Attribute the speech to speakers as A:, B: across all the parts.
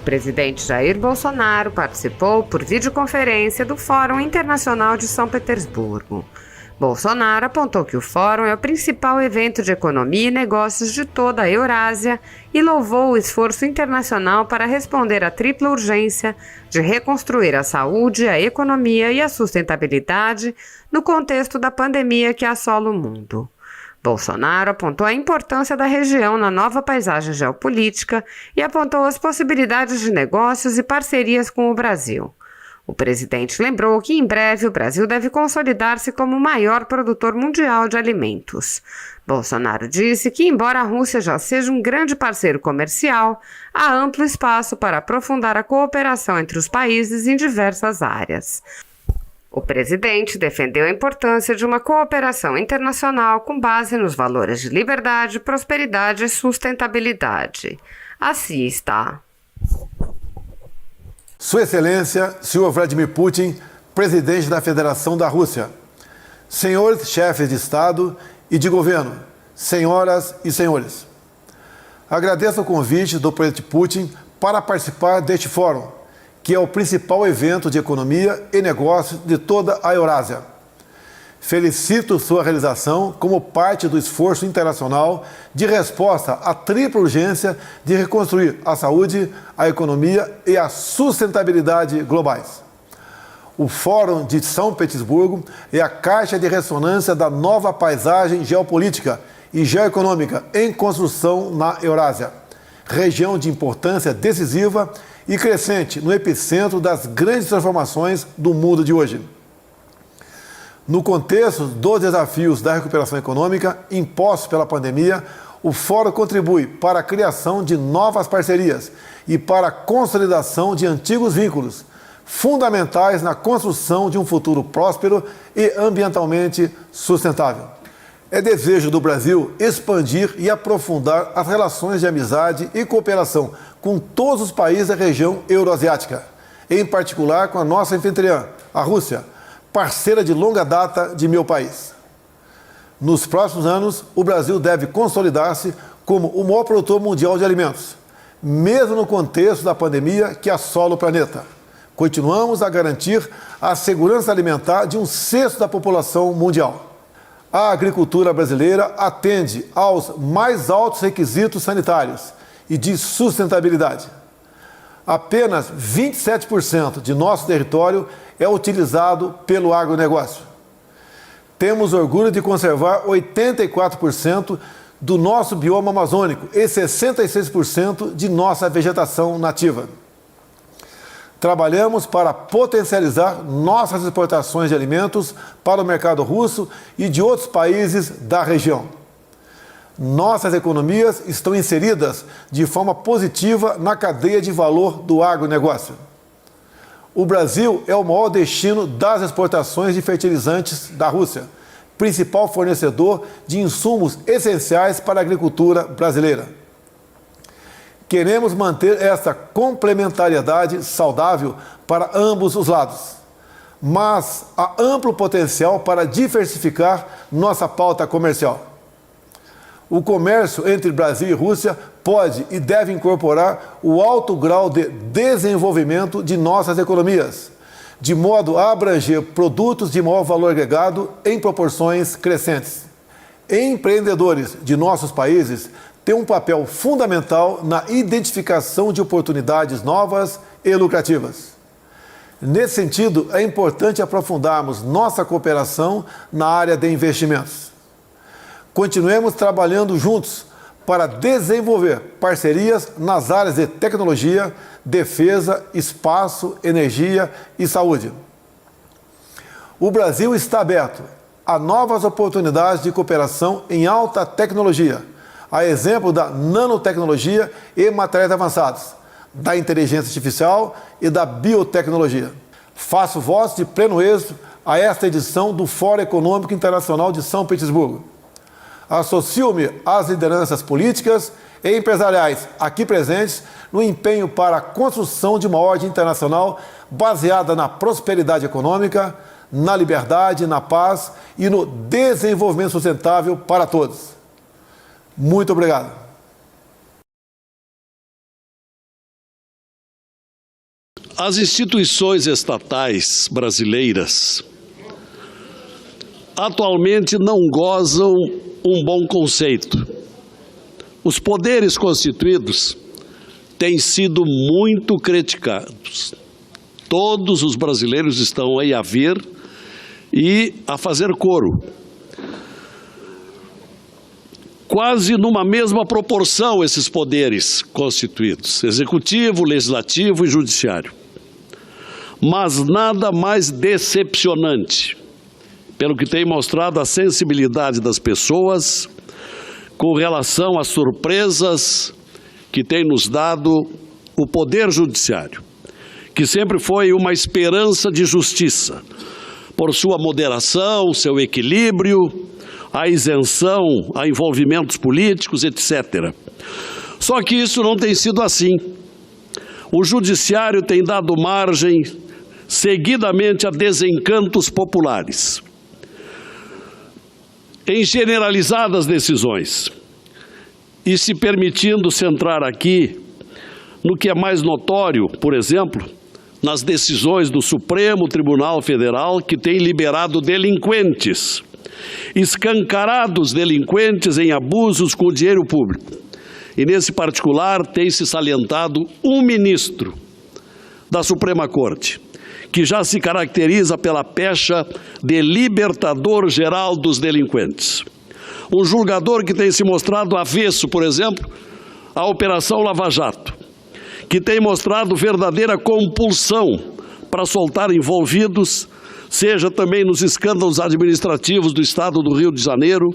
A: presidente Jair Bolsonaro participou por videoconferência do Fórum Internacional de São Petersburgo. Bolsonaro apontou que o fórum é o principal evento de economia e negócios de toda a Eurásia e louvou o esforço internacional para responder à tripla urgência de reconstruir a saúde, a economia e a sustentabilidade no contexto da pandemia que assola o mundo. Bolsonaro apontou a importância da região na nova paisagem geopolítica e apontou as possibilidades de negócios e parcerias com o Brasil. O presidente lembrou que em breve o Brasil deve consolidar-se como o maior produtor mundial de alimentos. Bolsonaro disse que, embora a Rússia já seja um grande parceiro comercial, há amplo espaço para aprofundar a cooperação entre os países em diversas áreas. O presidente defendeu a importância de uma cooperação internacional com base nos valores de liberdade, prosperidade e sustentabilidade. Assim está.
B: Sua Excelência, senhor Vladimir Putin, presidente da Federação da Rússia, senhores chefes de Estado e de governo, senhoras e senhores. Agradeço o convite do presidente Putin para participar deste fórum, que é o principal evento de economia e negócios de toda a Eurásia. Felicito sua realização como parte do esforço internacional de resposta à tripla urgência de reconstruir a saúde, a economia e a sustentabilidade globais. O Fórum de São Petersburgo é a caixa de ressonância da nova paisagem geopolítica e geoeconômica em construção na Eurásia, região de importância decisiva e crescente no epicentro das grandes transformações do mundo de hoje. No contexto dos desafios da recuperação econômica impostos pela pandemia, o Fórum contribui para a criação de novas parcerias e para a consolidação de antigos vínculos, fundamentais na construção de um futuro próspero e ambientalmente sustentável. É desejo do Brasil expandir e aprofundar as relações de amizade e cooperação com todos os países da região euroasiática, em particular com a nossa anfitriã, a Rússia, parceira de longa data de meu país. Nos próximos anos, o Brasil deve consolidar-se como o maior produtor mundial de alimentos, mesmo no contexto da pandemia que assola o planeta. Continuamos a garantir a segurança alimentar de 1/6 da população mundial. A agricultura brasileira atende aos mais altos requisitos sanitários e de sustentabilidade. Apenas 27% de nosso território é utilizado pelo agronegócio. Temos orgulho de conservar 84% do nosso bioma amazônico e 66% de nossa vegetação nativa. Trabalhamos para potencializar nossas exportações de alimentos para o mercado russo e de outros países da região. Nossas economias estão inseridas de forma positiva na cadeia de valor do agronegócio. O Brasil é o maior destino das exportações de fertilizantes da Rússia, principal fornecedor de insumos essenciais para a agricultura brasileira. Queremos manter essa complementariedade saudável para ambos os lados, mas há amplo potencial para diversificar nossa pauta comercial. O comércio entre Brasil e Rússia pode e deve incorporar o alto grau de desenvolvimento de nossas economias, de modo a abranger produtos de maior valor agregado em proporções crescentes. Empreendedores de nossos países têm um papel fundamental na identificação de oportunidades novas e lucrativas. Nesse sentido, é importante aprofundarmos nossa cooperação na área de investimentos. Continuemos trabalhando juntos para desenvolver parcerias nas áreas de tecnologia, defesa, espaço, energia e saúde. O Brasil está aberto a novas oportunidades de cooperação em alta tecnologia, a exemplo da nanotecnologia e materiais avançados, da inteligência artificial e da biotecnologia. Faço votos de pleno êxito a esta edição do Fórum Econômico Internacional de São Petersburgo. Associo-me às lideranças políticas e empresariais aqui presentes no empenho para a construção de uma ordem internacional baseada na prosperidade econômica, na liberdade, na paz e no desenvolvimento sustentável para todos. Muito obrigado.
C: As instituições estatais brasileiras atualmente não gozam um bom conceito. Os poderes constituídos têm sido muito criticados. Todos os brasileiros estão aí a ver e a fazer coro. Quase numa mesma proporção esses poderes constituídos, executivo, legislativo e judiciário. Mas nada mais decepcionante, pelo que tem mostrado a sensibilidade das pessoas com relação às surpresas que tem nos dado o Poder Judiciário, que sempre foi uma esperança de justiça, por sua moderação, seu equilíbrio, a isenção a envolvimentos políticos, etc. Só que isso não tem sido assim. O Judiciário tem dado margem seguidamente a desencantos populares, em generalizadas decisões, e se permitindo centrar aqui no que é mais notório, por exemplo, nas decisões do Supremo Tribunal Federal, que tem liberado delinquentes, escancarados delinquentes em abusos com o dinheiro público. E nesse particular tem se salientado um ministro da Suprema Corte, que já se caracteriza pela pecha de libertador geral dos delinquentes. Um julgador que tem se mostrado avesso, por exemplo, à Operação Lava Jato, que tem mostrado verdadeira compulsão para soltar envolvidos, seja também nos escândalos administrativos do Estado do Rio de Janeiro,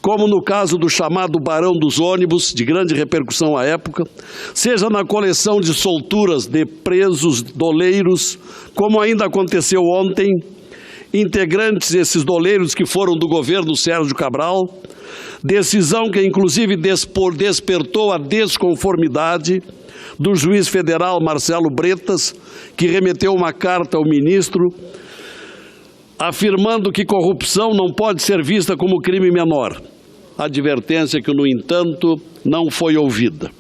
C: como no caso do chamado Barão dos Ônibus, de grande repercussão à época, seja na coleção de solturas de presos doleiros, como ainda aconteceu ontem, integrantes desses doleiros que foram do governo Sérgio Cabral, decisão que inclusive despertou a desconformidade do juiz federal Marcelo Bretas, que remeteu uma carta ao ministro, afirmando que corrupção não pode ser vista como crime menor. Advertência que, no entanto, não foi ouvida.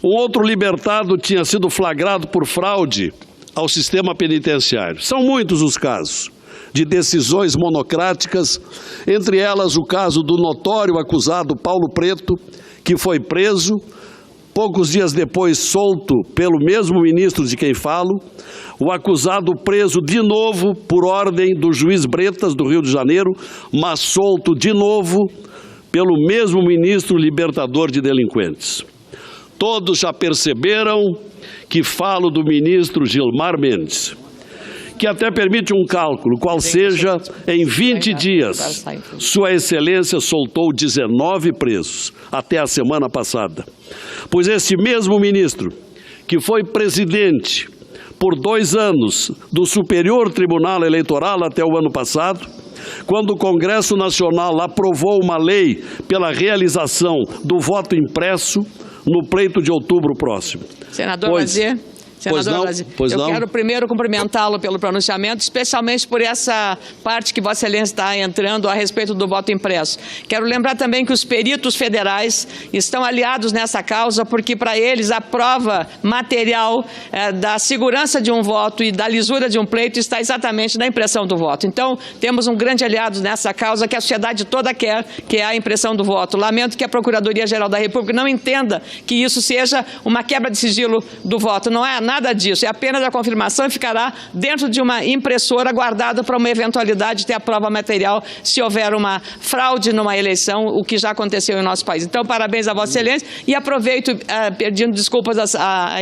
C: Um outro libertado tinha sido flagrado por fraude ao sistema penitenciário. São muitos os casos de decisões monocráticas, entre elas o caso do notório acusado Paulo Preto, que foi preso, poucos dias depois solto pelo mesmo ministro de quem falo, o acusado preso de novo por ordem do juiz Bretas do Rio de Janeiro, mas solto de novo pelo mesmo ministro libertador de delinquentes. Todos já perceberam que falo do ministro Gilmar Mendes, que até permite um cálculo, qual seja, em 20 dias, Sua Excelência soltou 19 presos, até a semana passada. Pois este mesmo ministro, que foi presidente por 2 anos do Superior Tribunal Eleitoral até o ano passado, quando o Congresso Nacional aprovou uma lei pela realização do voto impresso no pleito de outubro próximo.
D: Senador Lazier. Senador Lazier, eu quero primeiro cumprimentá-lo pelo pronunciamento, especialmente por essa parte que Vossa Excelência está entrando a respeito do voto impresso. Quero lembrar também que os peritos federais estão aliados nessa causa, porque para eles a prova material da segurança de um voto e da lisura de um pleito está exatamente na impressão do voto. Então, temos um grande aliado nessa causa que a sociedade toda quer, que é a impressão do voto. Lamento que a Procuradoria-Geral da República não entenda que isso seja uma quebra de sigilo do voto. Não é nada disso, é apenas a confirmação e ficará dentro de uma impressora guardada para uma eventualidade de ter a prova material se houver uma fraude numa eleição, o que já aconteceu em nosso país. Então, parabéns a Vossa Excelência e aproveito, pedindo desculpas a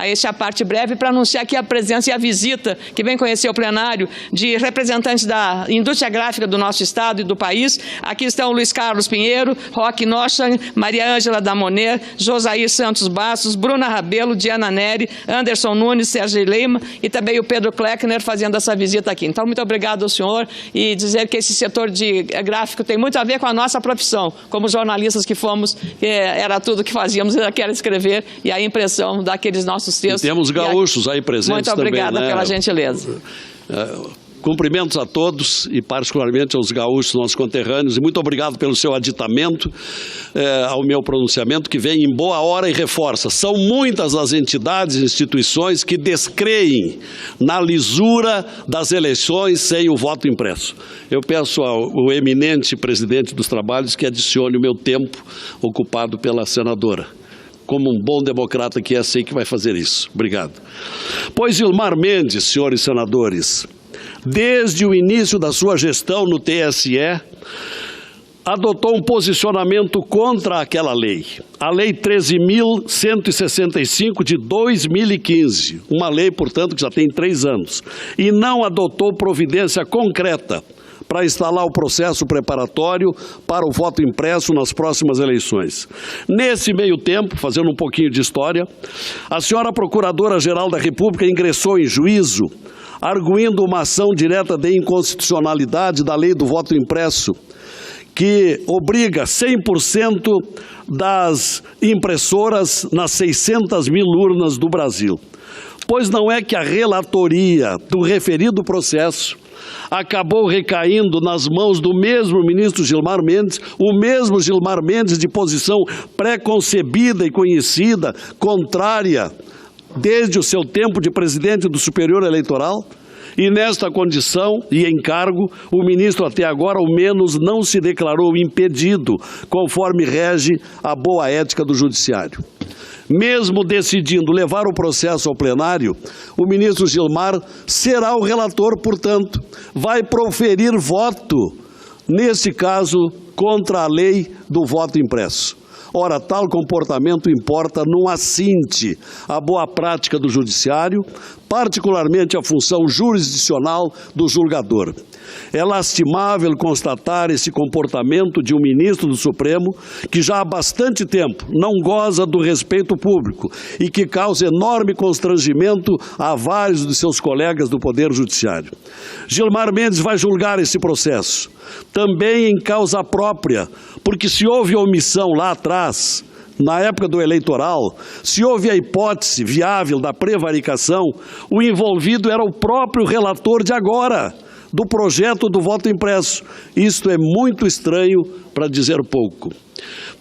D: esta parte breve, para anunciar aqui a presença e a visita que vem conhecer o plenário de representantes da indústria gráfica do nosso estado e do país. Aqui estão Luiz Carlos Pinheiro, Roque Nochan, Maria Ângela Damoner, Josair Santos Bastos, Bruna Rabelo, Diana Neri, Anderson Nunes, Sérgio Lima e também o Pedro Kleckner fazendo essa visita aqui. Então, muito obrigado ao senhor e dizer que esse setor de gráfico tem muito a ver com a nossa profissão. Como jornalistas que fomos, era tudo que fazíamos, era escrever e a impressão daqueles nossos textos.
C: E temos gaúchos aí presentes também.
D: Muito obrigada pela gentileza.
C: Cumprimentos a todos e particularmente aos gaúchos, nossos conterrâneos, e muito obrigado pelo seu aditamento ao meu pronunciamento, que vem em boa hora e reforça. São muitas as entidades e instituições que descreem na lisura das eleições sem o voto impresso. Eu peço ao eminente presidente dos trabalhos que adicione o meu tempo ocupado pela senadora. Como um bom democrata que é, sei que vai fazer isso. Obrigado. Pois Gilmar Mendes, senhores senadores, desde o início da sua gestão no TSE, adotou um posicionamento contra aquela lei, a Lei 13.165 de 2015, uma lei, portanto, que já tem 3 anos, e não adotou providência concreta para instalar o processo preparatório para o voto impresso nas próximas eleições. Nesse meio tempo, fazendo um pouquinho de história, a senhora Procuradora-Geral da República ingressou em juízo, arguindo uma ação direta de inconstitucionalidade da lei do voto impresso, que obriga 100% das impressoras nas 600 mil urnas do Brasil. Pois não é que a relatoria do referido processo acabou recaindo nas mãos do mesmo ministro Gilmar Mendes, o mesmo Gilmar Mendes de posição pré-concebida e conhecida, contrária, desde o seu tempo de presidente do Superior Eleitoral, e nesta condição e encargo, o ministro até agora, ao menos, não se declarou impedido, conforme rege a boa ética do Judiciário. Mesmo decidindo levar o processo ao plenário, o ministro Gilmar será o relator, portanto, vai proferir voto, nesse caso, contra a lei do voto impresso. Ora, tal comportamento importa num assinte à boa prática do Judiciário, particularmente a função jurisdicional do julgador. É lastimável constatar esse comportamento de um ministro do Supremo que já há bastante tempo não goza do respeito público e que causa enorme constrangimento a vários de seus colegas do Poder Judiciário. Gilmar Mendes vai julgar esse processo, também em causa própria, porque se houve omissão lá atrás, na época do eleitoral, se houve a hipótese viável da prevaricação, o envolvido era o próprio relator de agora, do projeto do voto impresso. Isto é muito estranho, para dizer pouco.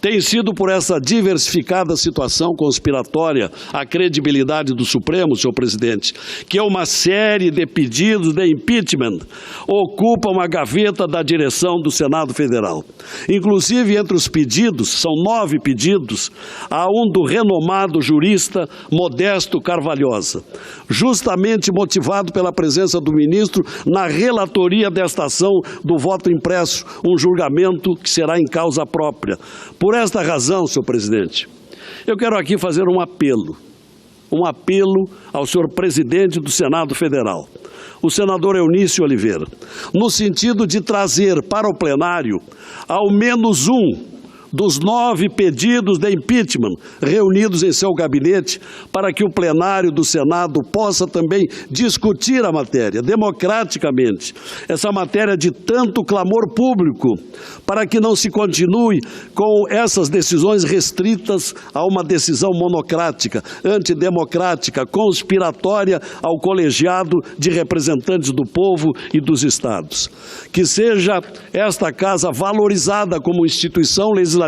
C: Tem sido por essa diversificada situação conspiratória a credibilidade do Supremo, senhor presidente, que uma série de pedidos de impeachment ocupam a gaveta da direção do Senado Federal. Inclusive, entre os pedidos, são 9 pedidos, há um do renomado jurista Modesto Carvalhosa, justamente motivado pela presença do ministro na relatoria desta ação do voto impresso, um julgamento que será em causa própria. Por esta razão, senhor presidente, eu quero aqui fazer um apelo ao senhor presidente do Senado Federal, o senador Eunício Oliveira, no sentido de trazer para o plenário ao menos um dos 9 pedidos de impeachment reunidos em seu gabinete, para que o plenário do Senado possa também discutir a matéria democraticamente, essa matéria de tanto clamor público, para que não se continue com essas decisões restritas a uma decisão monocrática, antidemocrática, conspiratória ao colegiado de representantes do povo e dos estados. Que seja esta casa valorizada como instituição legislativa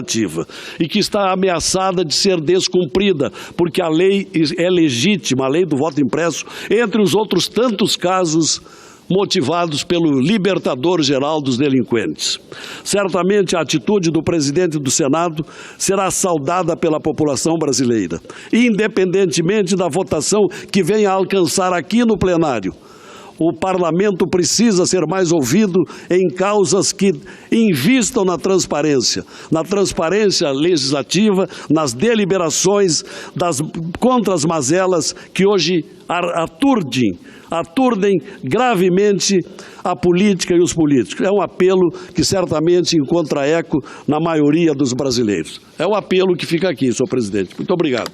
C: e que está ameaçada de ser descumprida, porque a lei é legítima, a lei do voto impresso, entre os outros tantos casos motivados pelo libertador geral dos delinquentes. Certamente a atitude do presidente do Senado será saudada pela população brasileira, independentemente da votação que venha a alcançar aqui no plenário. O parlamento precisa ser mais ouvido em causas que invistam na transparência legislativa, nas deliberações contra as mazelas que hoje aturdem gravemente a política e os políticos. É um apelo que certamente encontra eco na maioria dos brasileiros. É um apelo que fica aqui, senhor presidente. Muito obrigado.